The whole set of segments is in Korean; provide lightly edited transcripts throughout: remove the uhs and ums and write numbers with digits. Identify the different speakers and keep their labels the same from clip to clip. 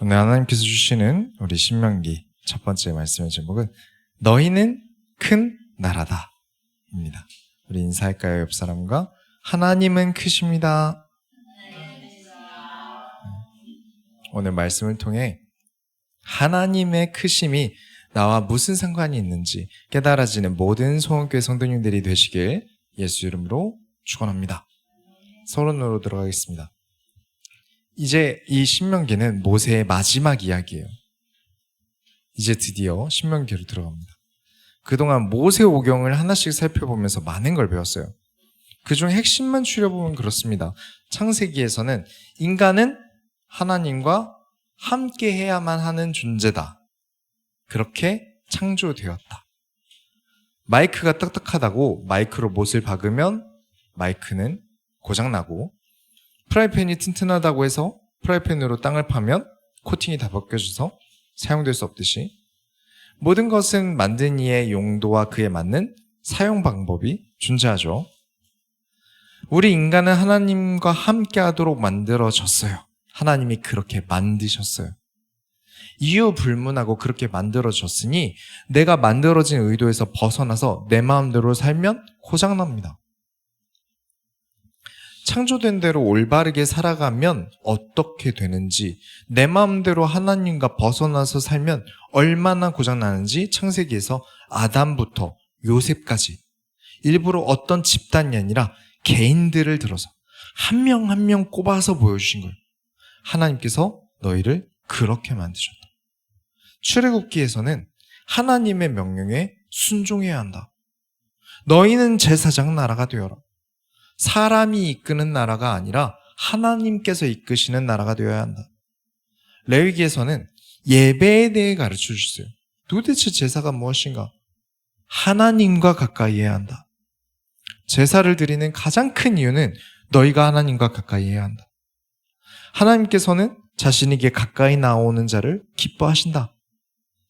Speaker 1: 오늘 하나님께서 주시는 우리 신명기 첫 번째 말씀의 제목은 너희는 큰 나라다 입니다. 우리 인사할까요? 옆 사람과 하나님은 크십니다. 오늘 말씀을 통해 하나님의 크심이 나와 무슨 상관이 있는지 깨달아지는 모든 소원교회 성도님들이 되시길 예수 이름으로 축원합니다. 서론으로 들어가겠습니다. 이제 이 신명기는 모세의 마지막 이야기예요. 이제 드디어 신명기로 들어갑니다. 그동안 모세오경을 하나씩 살펴보면서 많은 걸 배웠어요. 그중 핵심만 추려보면 그렇습니다. 창세기에서는 인간은 하나님과 함께 해야만 하는 존재다. 그렇게 창조되었다. 마이크가 딱딱하다고 마이크로 못을 박으면 마이크는 고장나고, 프라이팬이 튼튼하다고 해서 프라이팬으로 땅을 파면 코팅이 다 벗겨져서 사용될 수 없듯이 모든 것은 만든 이의 용도와 그에 맞는 사용 방법이 존재하죠. 우리 인간은 하나님과 함께 하도록 만들어졌어요. 하나님이 그렇게 만드셨어요. 이유 불문하고 그렇게 만들어졌으니 내가 만들어진 의도에서 벗어나서 내 마음대로 살면 고장납니다. 창조된 대로 올바르게 살아가면 어떻게 되는지, 내 마음대로 하나님과 벗어나서 살면 얼마나 고장나는지 창세기에서 아담부터 요셉까지 일부러 어떤 집단이 아니라 개인들을 들어서 한 명 한 명 꼽아서 보여주신 거예요. 하나님께서 너희를 그렇게 만드셨다. 출애굽기에서는 하나님의 명령에 순종해야 한다. 너희는 제사장 나라가 되어라. 사람이 이끄는 나라가 아니라 하나님께서 이끄시는 나라가 되어야 한다. 레위기에서는 예배에 대해 가르쳐 주셨어요. 도대체 제사가 무엇인가? 하나님과 가까이 해야 한다. 제사를 드리는 가장 큰 이유는 너희가 하나님과 가까이 해야 한다. 하나님께서는 자신에게 가까이 나오는 자를 기뻐하신다.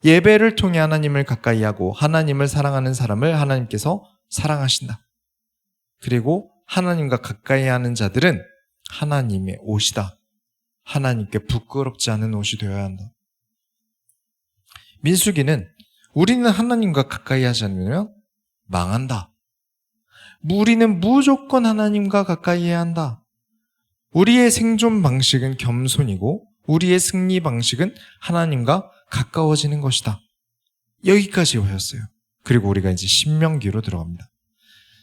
Speaker 1: 예배를 통해 하나님을 가까이 하고 하나님을 사랑하는 사람을 하나님께서 사랑하신다. 그리고 하나님과 가까이 하는 자들은 하나님의 옷이다. 하나님께 부끄럽지 않은 옷이 되어야 한다. 민수기는 우리는 하나님과 가까이 하지 않으면 망한다. 우리는 무조건 하나님과 가까이 해야 한다. 우리의 생존 방식은 겸손이고 우리의 승리 방식은 하나님과 가까워지는 것이다. 여기까지 오셨어요. 그리고 우리가 이제 신명기로 들어갑니다.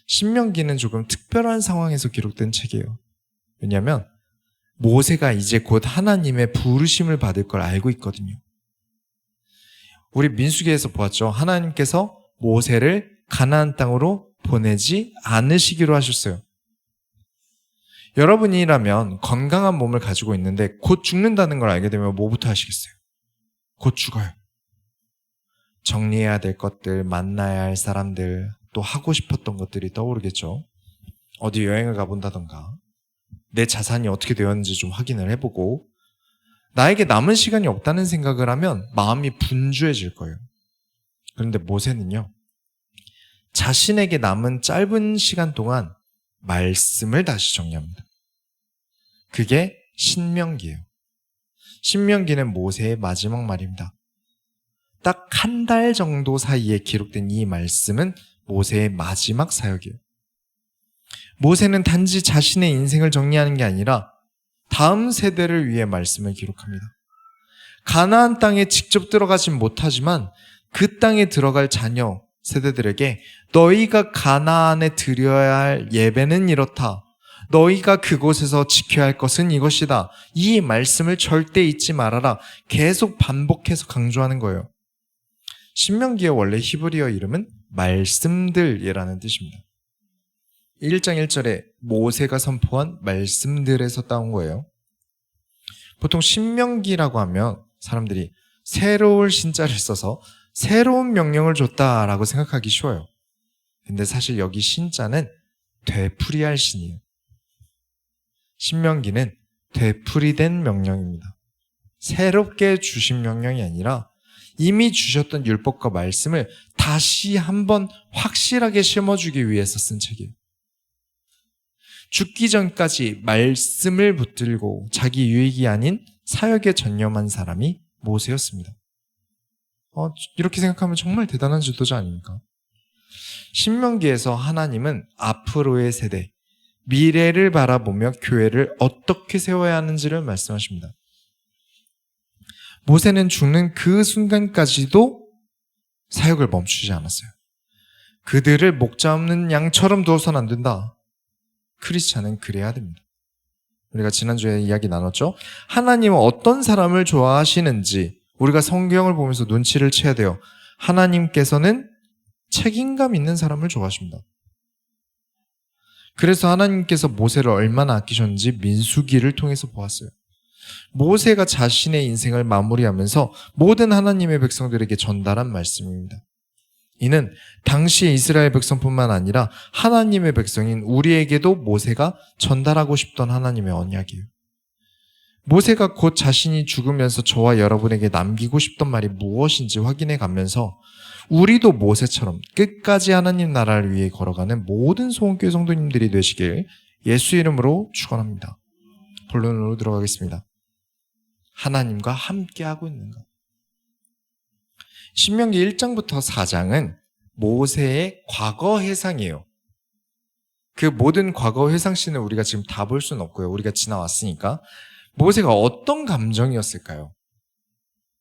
Speaker 1: 신명기는 조금 특별한 상황에서 기록된 책이에요. 왜냐하면 모세가 이제 곧 하나님의 부르심을 받을 걸 알고 있거든요. 우리 민수기에서 보았죠. 하나님께서 모세를 가나안 땅으로 보내지 않으시기로 하셨어요. 여러분이라면 건강한 몸을 가지고 있는데 곧 죽는다는 걸 알게 되면 뭐부터 하시겠어요? 곧 죽어요. 정리해야 될 것들, 만나야 할 사람들, 또 하고 싶었던 것들이 떠오르겠죠. 어디 여행을 가본다던가 내 자산이 어떻게 되었는지 좀 확인을 해보고, 나에게 남은 시간이 없다는 생각을 하면 마음이 분주해질 거예요. 그런데 모세는요, 자신에게 남은 짧은 시간 동안 말씀을 다시 정리합니다. 그게 신명기예요. 신명기는 모세의 마지막 말입니다. 딱 한 달 정도 사이에 기록된 이 말씀은 모세의 마지막 사역이에요. 모세는 단지 자신의 인생을 정리하는 게 아니라 다음 세대를 위해 말씀을 기록합니다. 가나안 땅에 직접 들어가진 못하지만 그 땅에 들어갈 자녀 세대들에게 너희가 가나안에 드려야 할 예배는 이렇다. 너희가 그곳에서 지켜야 할 것은 이것이다. 이 말씀을 절대 잊지 말아라. 계속 반복해서 강조하는 거예요. 신명기의 원래 히브리어 이름은 말씀들이라는 뜻입니다. 1장 1절에 모세가 선포한 말씀들에서 따온 거예요. 보통 신명기라고 하면 사람들이 새로울 신자를 써서 새로운 명령을 줬다라고 생각하기 쉬워요. 근데 사실 여기 신자는 되풀이할 신이에요. 신명기는 되풀이된 명령입니다. 새롭게 주신 명령이 아니라 이미 주셨던 율법과 말씀을 다시 한번 확실하게 심어주기 위해서 쓴 책이에요. 죽기 전까지 말씀을 붙들고 자기 유익이 아닌 사역에 전념한 사람이 모세였습니다. 이렇게 생각하면 정말 대단한 지도자 아닙니까? 신명기에서 하나님은 앞으로의 세대, 미래를 바라보며 교회를 어떻게 세워야 하는지를 말씀하십니다. 모세는 죽는 그 순간까지도 사역을 멈추지 않았어요. 그들을 목자 없는 양처럼 두어서는 안 된다. 크리스찬은 그래야 됩니다. 우리가 지난주에 이야기 나눴죠? 하나님은 어떤 사람을 좋아하시는지 우리가 성경을 보면서 눈치를 채야 돼요. 하나님께서는 책임감 있는 사람을 좋아하십니다. 그래서 하나님께서 모세를 얼마나 아끼셨는지 민수기를 통해서 보았어요. 모세가 자신의 인생을 마무리하면서 모든 하나님의 백성들에게 전달한 말씀입니다. 이는 당시 이스라엘 백성뿐만 아니라 하나님의 백성인 우리에게도 모세가 전달하고 싶던 하나님의 언약이에요. 모세가 곧 자신이 죽으면서 저와 여러분에게 남기고 싶던 말이 무엇인지 확인해 가면서 우리도 모세처럼 끝까지 하나님 나라를 위해 걸어가는 모든 소원교회 성도님들이 되시길 예수 이름으로 축원합니다. 본론으로 들어가겠습니다. 하나님과 함께하고 있는가? 신명기 1장부터 4장은 모세의 과거 회상이에요. 그 모든 과거 회상씬을 우리가 지금 다 볼 수는 없고요. 우리가 지나왔으니까. 모세가 어떤 감정이었을까요?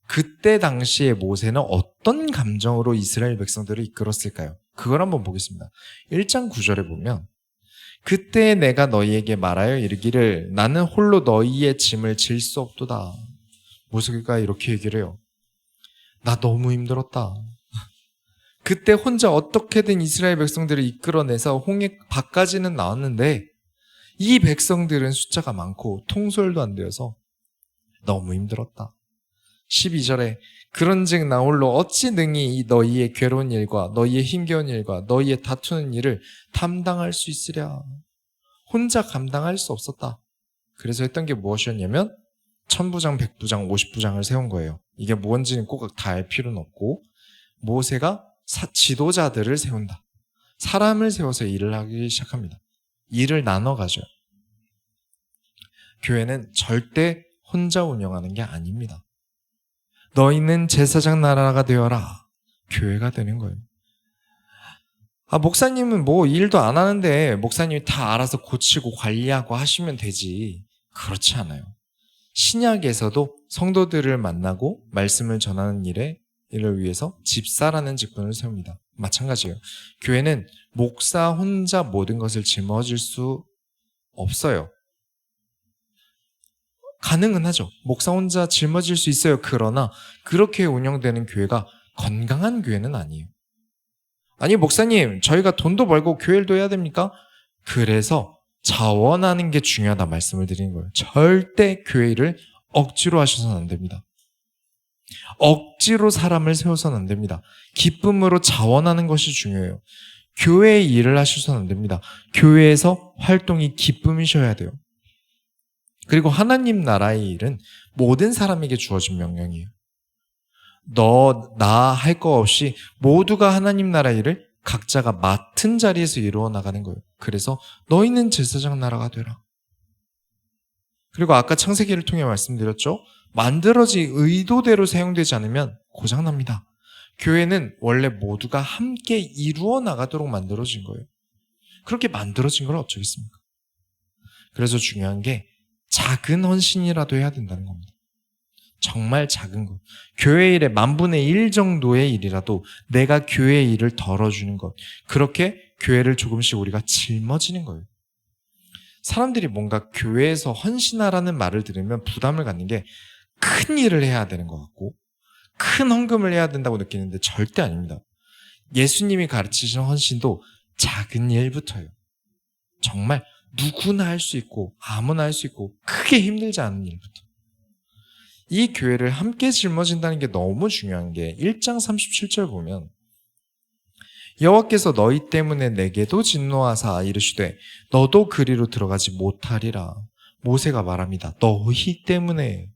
Speaker 1: 그때 당시에 모세는 어떤 감정으로 이스라엘 백성들을 이끌었을까요? 그걸 한번 보겠습니다. 1장 9절에 보면 그때 내가 너희에게 말하여 이르기를 나는 홀로 너희의 짐을 질 수 없도다. 모세가 이렇게 얘기를 해요. 나 너무 힘들었다. 그때 혼자 어떻게든 이스라엘 백성들을 이끌어내서 홍해 밖까지는 나왔는데 이 백성들은 숫자가 많고 통솔도 안 되어서 너무 힘들었다. 12절에 그런즉 나 홀로 어찌 능히 너희의 괴로운 일과 너희의 힘겨운 일과 너희의 다투는 일을 담당할 수 있으랴. 혼자 감당할 수 없었다. 그래서 했던 게 무엇이었냐면 1000부장, 100부장, 50부장을 세운 거예요. 이게 뭔지는 꼭 다 알 필요는 없고 모세가 지도자들을 세운다. 사람을 세워서 일을 하기 시작합니다. 일을 나눠 가져요. 교회는 절대 혼자 운영하는 게 아닙니다. 너희는 제사장 나라가 되어라. 교회가 되는 거예요. 목사님은 뭐 일도 안 하는데 목사님이 다 알아서 고치고 관리하고 하시면 되지. 그렇지 않아요. 신약에서도 성도들을 만나고 말씀을 전하는 일을 위해서 집사라는 직분을 세웁니다. 마찬가지예요. 교회는 목사 혼자 모든 것을 짊어질 수 없어요. 가능은 하죠. 목사 혼자 짊어질 수 있어요. 그러나 그렇게 운영되는 교회가 건강한 교회는 아니에요. 아니 목사님 저희가 돈도 벌고 교회도 해야 됩니까? 그래서 자원하는 게 중요하다 말씀을 드리는 거예요. 절대 교회를 억지로 하셔서는 안 됩니다. 억지로 사람을 세워서는 안 됩니다. 기쁨으로 자원하는 것이 중요해요. 교회의 일을 하셔서는 안 됩니다. 교회에서 활동이 기쁨이셔야 돼요. 그리고 하나님 나라의 일은 모든 사람에게 주어진 명령이에요. 너, 나 할 거 없이 모두가 하나님 나라 일을 각자가 맡은 자리에서 이루어 나가는 거예요. 그래서 너희는 제사장 나라가 되라. 그리고 아까 창세기를 통해 말씀드렸죠. 만들어진 의도대로 사용되지 않으면 고장납니다. 교회는 원래 모두가 함께 이루어 나가도록 만들어진 거예요. 그렇게 만들어진 걸 어쩌겠습니까? 그래서 중요한 게 작은 헌신이라도 해야 된다는 겁니다. 정말 작은 것. 교회 일의 10,000분의 1 정도의 일이라도 내가 교회 일을 덜어주는 것. 그렇게 교회를 조금씩 우리가 짊어지는 거예요. 사람들이 뭔가 교회에서 헌신하라는 말을 들으면 부담을 갖는 게 큰 일을 해야 되는 것 같고 큰 헌금을 해야 된다고 느끼는데 절대 아닙니다. 예수님이 가르치신 헌신도 작은 일부터예요. 정말 누구나 할 수 있고 아무나 할 수 있고 크게 힘들지 않은 일부터. 이 교회를 함께 짊어진다는 게 너무 중요한 게 1장 37절 보면 여호와께서 너희 때문에 내게도 진노하사 이르시되 너도 그리로 들어가지 못하리라. 모세가 말합니다. 너희 때문에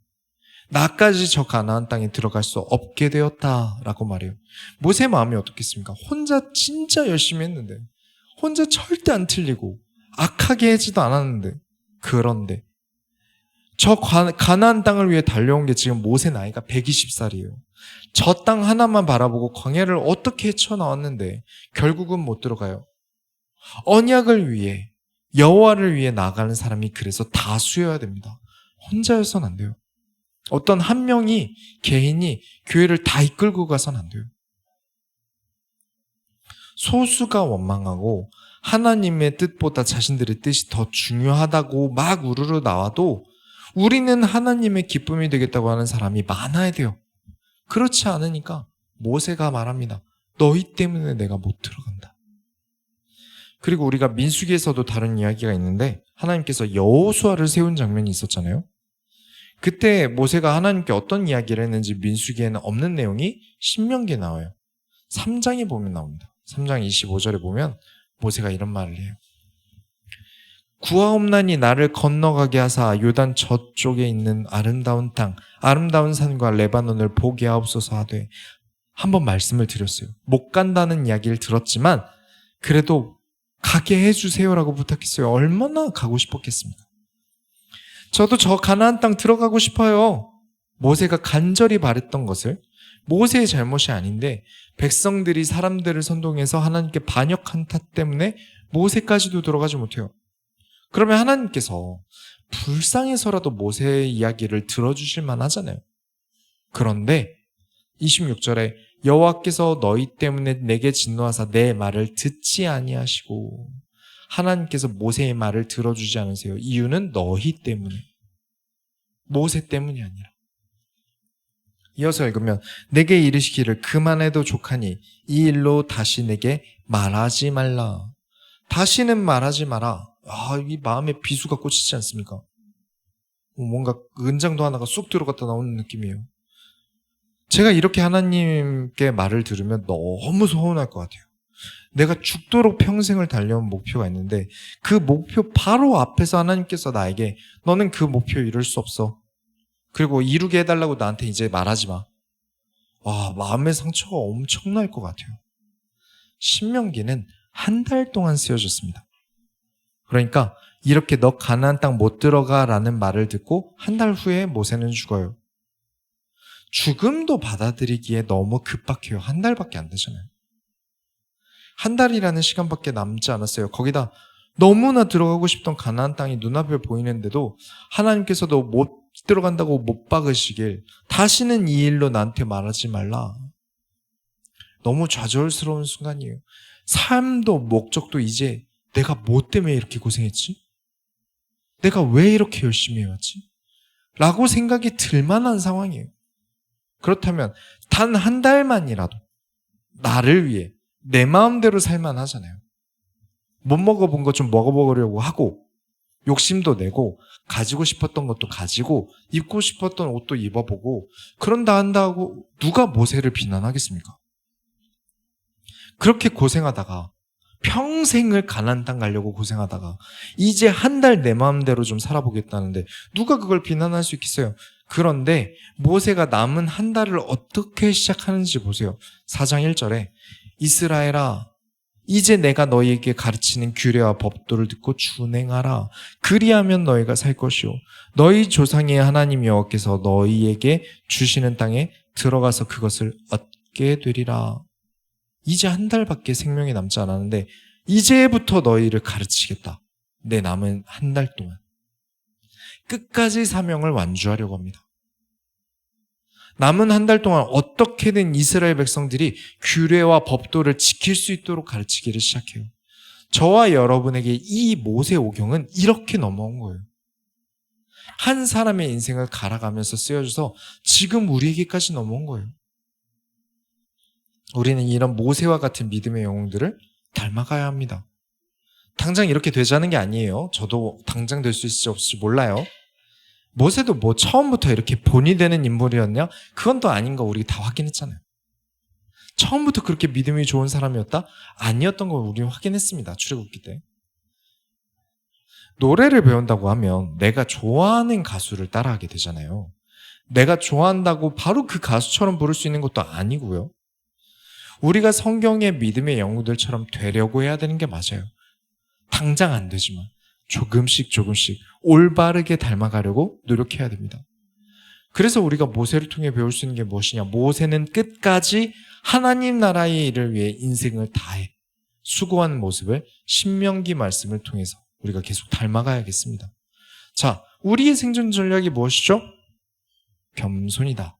Speaker 1: 나까지 저 가나안 땅에 들어갈 수 없게 되었다라고 말해요. 모세 마음이 어떻겠습니까? 혼자 진짜 열심히 했는데 혼자 절대 안 틀리고 악하게 하지도 않았는데. 그런데 저 가나안 땅을 위해 달려온 게 지금 모세 나이가 120살이에요. 저 땅 하나만 바라보고 광야를 어떻게 헤쳐나왔는데 결국은 못 들어가요. 언약을 위해, 여호와를 위해 나가는 사람이 그래서 다수여야 됩니다. 혼자여서는 안 돼요. 어떤 한 명이, 개인이 교회를 다 이끌고 가선 안 돼요. 소수가 원망하고 하나님의 뜻보다 자신들의 뜻이 더 중요하다고 막 우르르 나와도 우리는 하나님의 기쁨이 되겠다고 하는 사람이 많아야 돼요. 그렇지 않으니까 모세가 말합니다. 너희 때문에 내가 못 들어간다. 그리고 우리가 민수기에서도 다른 이야기가 있는데 하나님께서 여호수아를 세운 장면이 있었잖아요. 그때 모세가 하나님께 어떤 이야기를 했는지 민수기에는 없는 내용이 신명기에 나와요. 3장에 보면 나옵니다. 3장 25절에 보면 모세가 이런 말을 해요. 구하옵나니 나를 건너가게 하사 요단 저쪽에 있는 아름다운 땅, 아름다운 산과 레바논을 보게 하옵소서 하되, 한번 말씀을 드렸어요. 못 간다는 이야기를 들었지만 그래도 가게 해주세요라고 부탁했어요. 얼마나 가고 싶었겠습니까? 저도 저 가나안 땅 들어가고 싶어요. 모세가 간절히 바랬던 것을, 모세의 잘못이 아닌데 백성들이 사람들을 선동해서 하나님께 반역한 탓 때문에 모세까지도 들어가지 못해요. 그러면 하나님께서 불쌍해서라도 모세의 이야기를 들어주실 만하잖아요. 그런데 26절에 여호와께서 너희 때문에 내게 진노하사 내 말을 듣지 아니하시고, 하나님께서 모세의 말을 들어주지 않으세요. 이유는 너희 때문에, 모세 때문이 아니라. 이어서 읽으면 내게 이르시기를 그만해도 족하니 이 일로 다시 내게 말하지 말라. 다시는 말하지 마라. 이 마음에 비수가 꽂히지 않습니까? 뭔가 은장도 하나가 쑥 들어갔다 나오는 느낌이에요. 제가 이렇게 하나님께 말을 들으면 너무 서운할 것 같아요. 내가 죽도록 평생을 달려온 목표가 있는데 그 목표 바로 앞에서 하나님께서 나에게 너는 그 목표 이룰 수 없어. 그리고 이루게 해달라고 나한테 이제 말하지 마. 마음의 상처가 엄청날 것 같아요. 신명기는 한 달 동안 쓰여졌습니다. 그러니까 이렇게 너 가나안 땅 못 들어가라는 말을 듣고 한 달 후에 모세는 죽어요. 죽음도 받아들이기에 너무 급박해요. 한 달밖에 안 되잖아요. 한 달이라는 시간밖에 남지 않았어요. 거기다 너무나 들어가고 싶던 가나안 땅이 눈앞에 보이는데도 하나님께서도 못 들어간다고 못 박으시길 다시는 이 일로 나한테 말하지 말라. 너무 좌절스러운 순간이에요. 삶도 목적도 이제 내가 뭐 때문에 이렇게 고생했지? 내가 왜 이렇게 열심히 해왔지? 라고 생각이 들만한 상황이에요. 그렇다면 단 한 달만이라도 나를 위해 내 마음대로 살만 하잖아요. 못 먹어본 거 좀 먹어보려고 하고, 욕심도 내고, 가지고 싶었던 것도 가지고, 입고 싶었던 옷도 입어보고, 그런다 한다 하고 누가 모세를 비난하겠습니까? 그렇게 고생하다가 평생을 가나안 땅 가려고 고생하다가 이제 한 달 내 마음대로 좀 살아보겠다는데 누가 그걸 비난할 수 있겠어요? 그런데 모세가 남은 한 달을 어떻게 시작하는지 보세요. 4장 1절에 이스라엘아, 이제 내가 너희에게 가르치는 규례와 법도를 듣고 준행하라. 그리하면 너희가 살 것이요 너희 조상의 하나님 여호와께서 너희에게 주시는 땅에 들어가서 그것을 얻게 되리라. 이제 한 달밖에 생명이 남지 않았는데 이제부터 너희를 가르치겠다. 내 남은 한 달 동안 끝까지 사명을 완주하려고 합니다. 남은 한 달 동안 어떻게든 이스라엘 백성들이 규례와 법도를 지킬 수 있도록 가르치기를 시작해요. 저와 여러분에게 이 모세 오경은 이렇게 넘어온 거예요. 한 사람의 인생을 갈아가면서 쓰여져서 지금 우리에게까지 넘어온 거예요. 우리는 이런 모세와 같은 믿음의 영웅들을 닮아가야 합니다. 당장 이렇게 되자는 게 아니에요. 저도 당장 될 수 있을지 없을지 몰라요. 모세도 뭐 처음부터 이렇게 본이 되는 인물이었냐? 그건 또 아닌 거 우리 다 확인했잖아요. 처음부터 그렇게 믿음이 좋은 사람이었다? 아니었던 걸 우리는 확인했습니다. 출애굽기 때. 노래를 배운다고 하면 내가 좋아하는 가수를 따라하게 되잖아요. 내가 좋아한다고 바로 그 가수처럼 부를 수 있는 것도 아니고요. 우리가 성경의 믿음의 영웅들처럼 되려고 해야 되는 게 맞아요. 당장 안 되지만 조금씩 올바르게 닮아가려고 노력해야 됩니다. 그래서 우리가 모세를 통해 배울 수 있는 게 무엇이냐? 모세는 끝까지 하나님 나라의 일을 위해 인생을 다해 수고하는 모습을 신명기 말씀을 통해서 우리가 계속 닮아가야겠습니다. 자, 우리의 생존 전략이 무엇이죠? 겸손이다.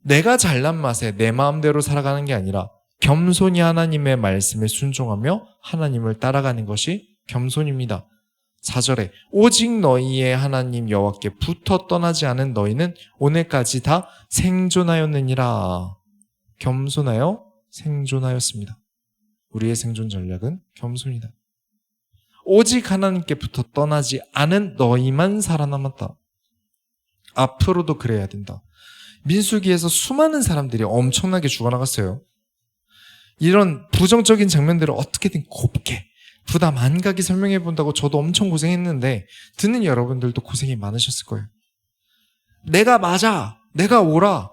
Speaker 1: 내가 잘난 맛에 내 마음대로 살아가는 게 아니라 겸손히 하나님의 말씀에 순종하며 하나님을 따라가는 것이 겸손입니다. 4절에 오직 너희의 하나님 여호와께 붙어 떠나지 않은 너희는 오늘까지 다 생존하였느니라. 겸손하여 생존하였습니다. 우리의 생존 전략은 겸손이다. 오직 하나님께 붙어 떠나지 않은 너희만 살아남았다. 앞으로도 그래야 된다. 민수기에서 수많은 사람들이 엄청나게 죽어나갔어요. 이런 부정적인 장면들을 어떻게든 곱게 부담 안 가게 설명해 본다고 저도 엄청 고생했는데 듣는 여러분들도 고생이 많으셨을 거예요. 내가 맞아, 내가 옳아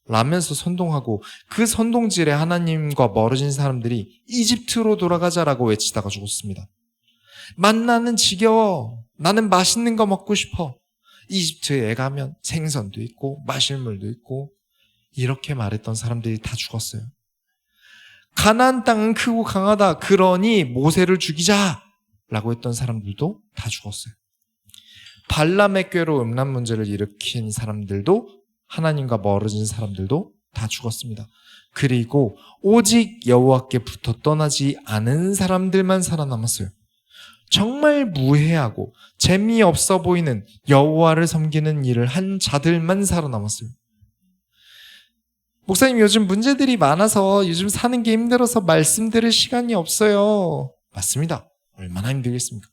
Speaker 1: 라면서 선동하고 그 선동질에 하나님과 멀어진 사람들이 이집트로 돌아가자라고 외치다가 죽었습니다. 만나는 지겨워, 나는 맛있는 거 먹고 싶어. 이집트에 가면 생선도 있고 마실 물도 있고 이렇게 말했던 사람들이 다 죽었어요. 가나안 땅은 크고 강하다. 그러니 모세를 죽이자 라고 했던 사람들도 다 죽었어요. 발람의 꾀로 음란 문제를 일으킨 사람들도 하나님과 멀어진 사람들도 다 죽었습니다. 그리고 오직 여호와께 붙어 떠나지 않은 사람들만 살아남았어요. 정말 무해하고 재미없어 보이는 여호와를 섬기는 일을 한 자들만 살아남았어요. 목사님, 요즘 문제들이 많아서 요즘 사는 게 힘들어서 말씀 들을 시간이 없어요. 맞습니다. 얼마나 힘들겠습니까?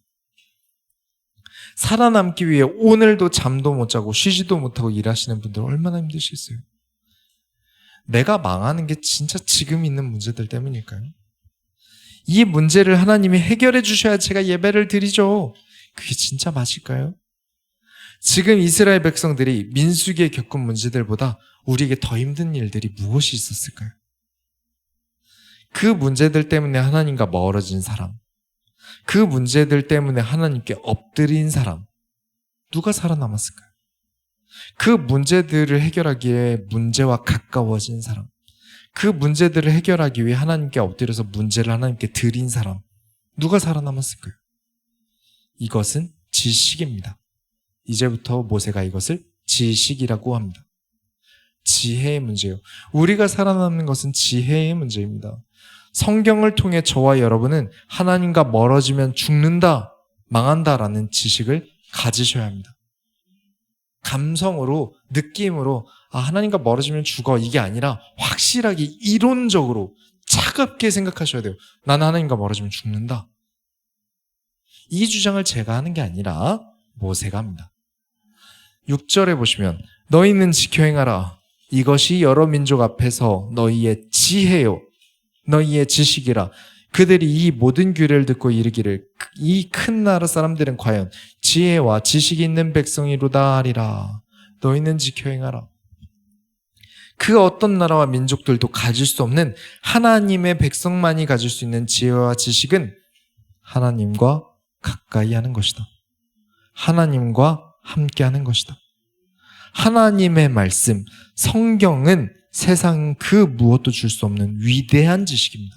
Speaker 1: 살아남기 위해 오늘도 잠도 못 자고 쉬지도 못하고 일하시는 분들 얼마나 힘드시겠어요? 내가 망하는 게 진짜 지금 있는 문제들 때문일까요? 이 문제를 하나님이 해결해 주셔야 제가 예배를 드리죠. 그게 진짜 맞을까요? 지금 이스라엘 백성들이 민수기에 겪은 문제들보다 우리에게 더 힘든 일들이 무엇이 있었을까요? 그 문제들 때문에 하나님과 멀어진 사람, 그 문제들 때문에 하나님께 엎드린 사람, 누가 살아남았을까요? 그 문제들을 해결하기에 문제와 가까워진 사람, 그 문제들을 해결하기 위해 하나님께 엎드려서 문제를 하나님께 드린 사람, 누가 살아남았을까요? 이것은 지식입니다. 이제부터 모세가 이것을 지식이라고 합니다. 지혜의 문제예요. 우리가 살아남는 것은 지혜의 문제입니다. 성경을 통해 저와 여러분은 하나님과 멀어지면 죽는다, 망한다라는 지식을 가지셔야 합니다. 감성으로, 느낌으로 하나님과 멀어지면 죽어 이게 아니라 확실하게 이론적으로 차갑게 생각하셔야 돼요. 나는 하나님과 멀어지면 죽는다. 이 주장을 제가 하는 게 아니라 모세가 합니다. 6절에 보시면 너희는 지켜 행하라. 이것이 여러 민족 앞에서 너희의 지혜요 너희의 지식이라. 그들이 이 모든 규례를 듣고 이르기를 이 큰 나라 사람들은 과연 지혜와 지식이 있는 백성이로다 하리라. 너희는 지켜 행하라. 그 어떤 나라와 민족들도 가질 수 없는 하나님의 백성만이 가질 수 있는 지혜와 지식은 하나님과 가까이 하는 것이다. 하나님과 함께 하는 것이다. 하나님의 말씀, 성경은 세상 그 무엇도 줄 수 없는 위대한 지식입니다.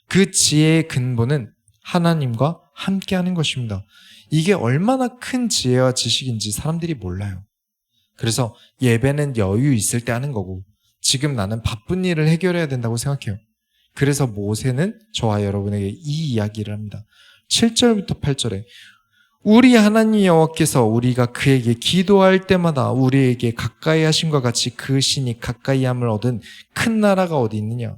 Speaker 1: 그 지혜의 근본은 하나님과 함께 하는 것입니다. 이게 얼마나 큰 지혜와 지식인지 사람들이 몰라요. 그래서 예배는 여유 있을 때 하는 거고 지금 나는 바쁜 일을 해결해야 된다고 생각해요. 그래서 모세는 저와 여러분에게 이 이야기를 합니다. 7절부터 8절에 우리 하나님 여호와께서 우리가 그에게 기도할 때마다 우리에게 가까이 하심과 같이 그 신이 가까이함을 얻은 큰 나라가 어디 있느냐?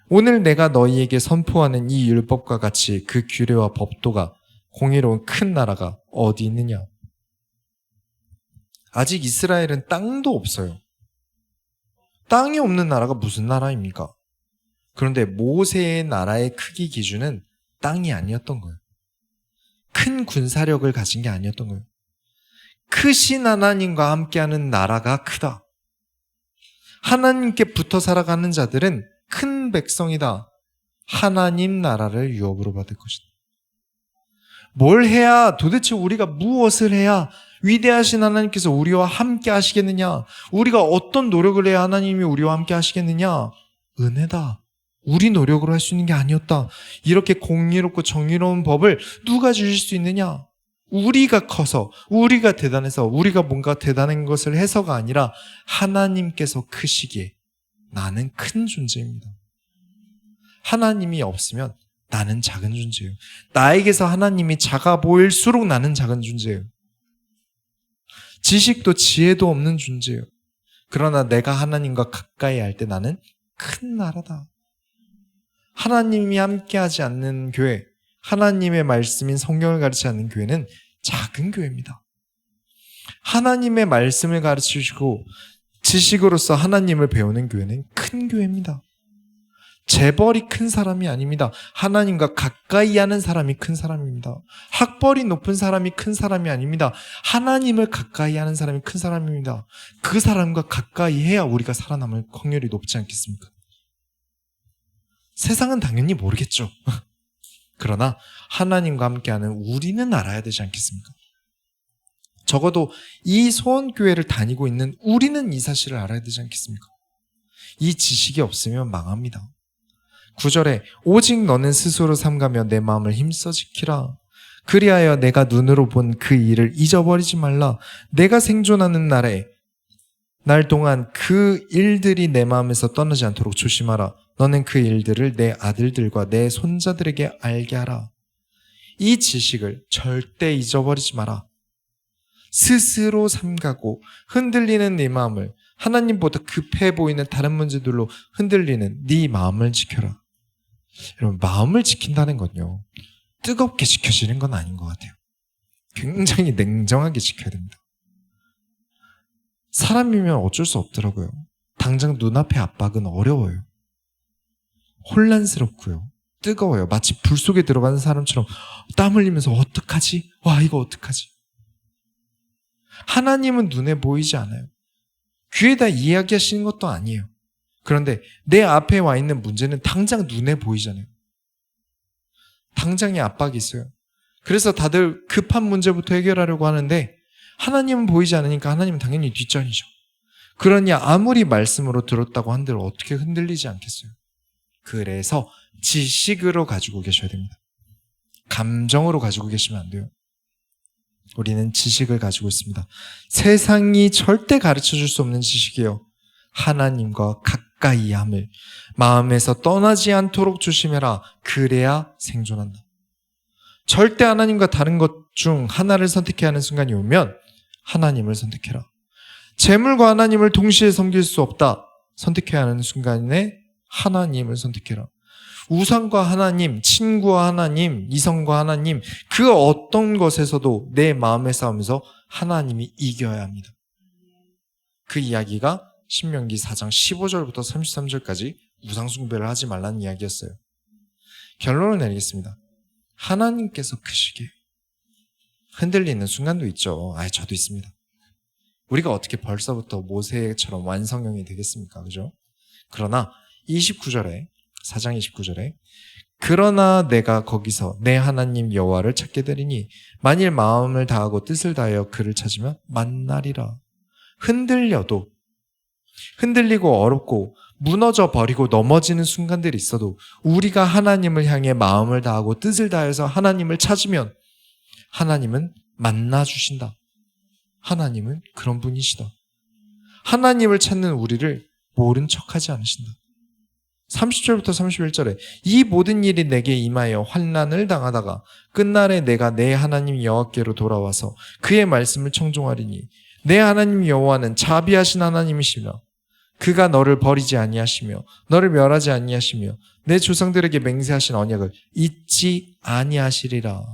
Speaker 1: 오늘 내가 너희에게 선포하는 이 율법과 같이 그 규례와 법도가 공의로운 큰 나라가 어디 있느냐? 아직 이스라엘은 땅도 없어요. 땅이 없는 나라가 무슨 나라입니까? 그런데 모세의 나라의 크기 기준은 땅이 아니었던 거예요. 큰 군사력을 가진 게 아니었던 거예요. 크신 하나님과 함께하는 나라가 크다. 하나님께 붙어 살아가는 자들은 큰 백성이다. 하나님 나라를 유업으로 받을 것이다. 뭘 해야, 도대체 우리가 무엇을 해야 위대하신 하나님께서 우리와 함께 하시겠느냐? 우리가 어떤 노력을 해야 하나님이 우리와 함께 하시겠느냐? 은혜다. 우리 노력으로 할 수 있는 게 아니었다. 이렇게 공의롭고 정의로운 법을 누가 주실 수 있느냐? 우리가 커서, 우리가 대단해서, 우리가 뭔가 대단한 것을 해서가 아니라 하나님께서 크시기에 나는 큰 존재입니다. 하나님이 없으면 나는 작은 존재예요. 나에게서 하나님이 작아 보일수록 나는 작은 존재예요. 지식도 지혜도 없는 존재예요. 그러나 내가 하나님과 가까이 할 때 나는 큰 나라다. 하나님이 함께하지 않는 교회, 하나님의 말씀인 성경을 가르치지 않는 교회는 작은 교회입니다. 하나님의 말씀을 가르치시고 지식으로서 하나님을 배우는 교회는 큰 교회입니다. 재벌이 큰 사람이 아닙니다. 하나님과 가까이 하는 사람이 큰 사람입니다. 학벌이 높은 사람이 큰 사람이 아닙니다. 하나님을 가까이 하는 사람이 큰 사람입니다. 그 사람과 가까이 해야 우리가 살아남을 확률이 높지 않겠습니까? 세상은 당연히 모르겠죠. 그러나 하나님과 함께하는 우리는 알아야 되지 않겠습니까? 적어도 이 소원교회를 다니고 있는 우리는 이 사실을 알아야 되지 않겠습니까? 이 지식이 없으면 망합니다. 9절에 오직 너는 스스로 삼가며 내 마음을 힘써 지키라. 그리하여 내가 눈으로 본 그 일을 잊어버리지 말라. 내가 생존하는 날 동안 그 일들이 내 마음에서 떠나지 않도록 조심하라. 너는 그 일들을 내 아들들과 내 손자들에게 알게 하라. 이 지식을 절대 잊어버리지 마라. 스스로 삼가고 흔들리는 네 마음을, 하나님보다 급해 보이는 다른 문제들로 흔들리는 네 마음을 지켜라. 여러분, 마음을 지킨다는 건요, 뜨겁게 지켜지는 건 아닌 것 같아요. 굉장히 냉정하게 지켜야 됩니다. 사람이면 어쩔 수 없더라고요. 당장 눈앞의 압박은 어려워요. 혼란스럽고요. 뜨거워요. 마치 불 속에 들어가는 사람처럼 땀 흘리면서 어떡하지? 와, 이거 어떡하지? 하나님은 눈에 보이지 않아요. 귀에다 이야기하시는 것도 아니에요. 그런데 내 앞에 와 있는 문제는 당장 눈에 보이잖아요. 당장의 압박이 있어요. 그래서 다들 급한 문제부터 해결하려고 하는데 하나님은 보이지 않으니까 하나님은 당연히 뒷전이죠. 그러니 아무리 말씀으로 들었다고 한들 어떻게 흔들리지 않겠어요? 그래서 지식으로 가지고 계셔야 됩니다. 감정으로 가지고 계시면 안 돼요. 우리는 지식을 가지고 있습니다. 세상이 절대 가르쳐줄 수 없는 지식이에요. 하나님과 가까이 함을 마음에서 떠나지 않도록 조심해라. 그래야 생존한다. 절대 하나님과 다른 것 중 하나를 선택해야 하는 순간이 오면 하나님을 선택해라. 재물과 하나님을 동시에 섬길 수 없다. 선택해야 하는 순간에 하나님을 선택해라. 우상과 하나님, 친구와 하나님, 이성과 하나님, 그 어떤 것에서도 내 마음의 싸움에서 하나님이 이겨야 합니다. 그 이야기가 신명기 4장 15절부터 33절까지 우상 숭배를 하지 말라는 이야기였어요. 결론을 내리겠습니다. 하나님께서 크시게 흔들리는 순간도 있죠. 저도 있습니다. 우리가 어떻게 벌써부터 모세처럼 완성형이 되겠습니까? 그죠? 그러나 29절에 4장 29절에 그러나 내가 거기서 내 하나님 여호와를 찾게 되리니 만일 마음을 다하고 뜻을 다하여 그를 찾으면 만나리라. 흔들리고 어렵고 무너져 버리고 넘어지는 순간들이 있어도 우리가 하나님을 향해 마음을 다하고 뜻을 다해서 하나님을 찾으면 하나님은 만나주신다. 하나님은 그런 분이시다. 하나님을 찾는 우리를 모른 척하지 않으신다. 30절부터 31절에 이 모든 일이 내게 임하여 환난을 당하다가 끝날에 내가 내 하나님 여호와께로 돌아와서 그의 말씀을 청종하리니 내 하나님 여호와는 자비하신 하나님이시며 그가 너를 버리지 아니하시며 너를 멸하지 아니하시며 내 조상들에게 맹세하신 언약을 잊지 아니하시리라.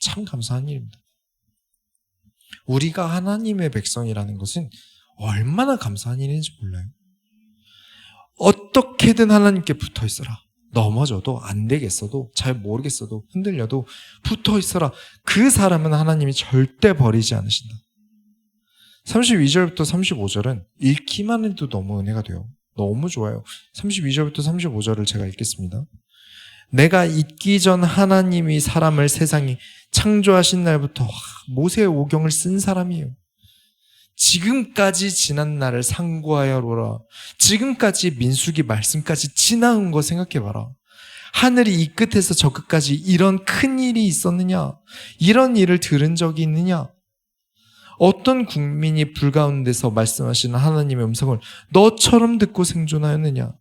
Speaker 1: 참 감사한 일입니다. 우리가 하나님의 백성이라는 것은 얼마나 감사한 일인지 몰라요. 어떻게든 하나님께 붙어 있어라. 넘어져도 안 되겠어도 잘 모르겠어도 흔들려도 붙어 있어라. 그 사람은 하나님이 절대 버리지 않으신다. 32절부터 35절은 읽기만 해도 너무 은혜가 돼요. 너무 좋아요. 32절부터 35절을 제가 읽겠습니다. 내가 있기 전 하나님이 사람을 세상에 창조하신 날부터 모세의 오경을 쓴 사람이에요. 지금까지 지난 날을 상고하여 보라. 지금까지 민수기 말씀까지 지나온 거 생각해봐라. 하늘이 이 끝에서 저 끝까지 이런 큰 일이 있었느냐? 이런 일을 들은 적이 있느냐? 어떤 국민이 불 가운데서 말씀하시는 하나님의 음성을 너처럼 듣고 생존하였느냐?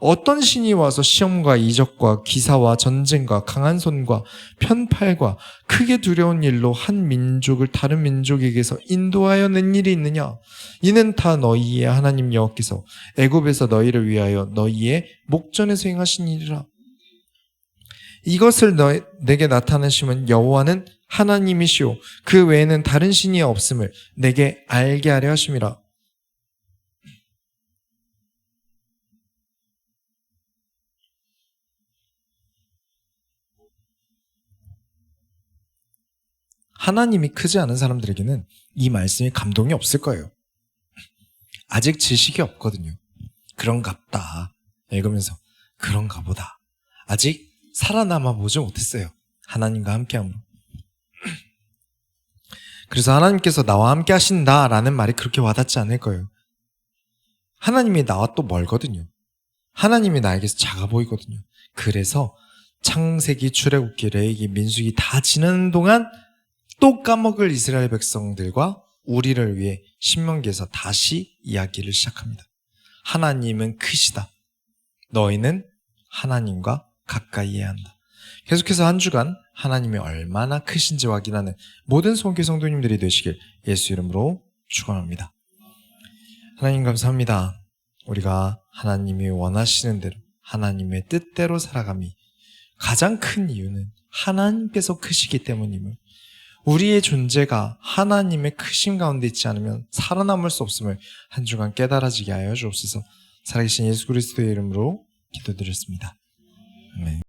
Speaker 1: 어떤 신이 와서 시험과 이적과 기사와 전쟁과 강한 손과 편팔과 크게 두려운 일로 한 민족을 다른 민족에게서 인도하여 낸 일이 있느냐? 이는 다 너희의 하나님 여호와께서 애굽에서 너희를 위하여 너희의 목전에서 행하신 일이라. 이것을 내게 나타내시면 여호와는 하나님이시오 그 외에는 다른 신이 없음을 내게 알게 하려 하심이라. 하나님이 크지 않은 사람들에게는 이 말씀이 감동이 없을 거예요. 아직 지식이 없거든요. 그런갑다. 읽으면서 그런가 보다. 아직 살아남아 보지 못했어요. 하나님과 함께함으로. 그래서 하나님께서 나와 함께 하신다라는 말이 그렇게 와닿지 않을 거예요. 하나님이 나와 또 멀거든요. 하나님이 나에게서 작아 보이거든요. 그래서 창세기, 출애굽기, 레위기, 민수기 다 지나는 동안 또 까먹을 이스라엘 백성들과 우리를 위해 신명기에서 다시 이야기를 시작합니다. 하나님은 크시다. 너희는 하나님과 가까이 해야 한다. 계속해서 한 주간 하나님이 얼마나 크신지 확인하는 모든 손교 성도님들이 되시길 예수 이름으로 축원합니다. 하나님 감사합니다. 우리가 하나님이 원하시는 대로 하나님의 뜻대로 살아감이 가장 큰 이유는 하나님께서 크시기 때문임을, 우리의 존재가 하나님의 크심 가운데 있지 않으면 살아남을 수 없음을 한 주간 깨달아지게 하여 주옵소서. 살아계신 예수 그리스도의 이름으로 기도드렸습니다. 아멘.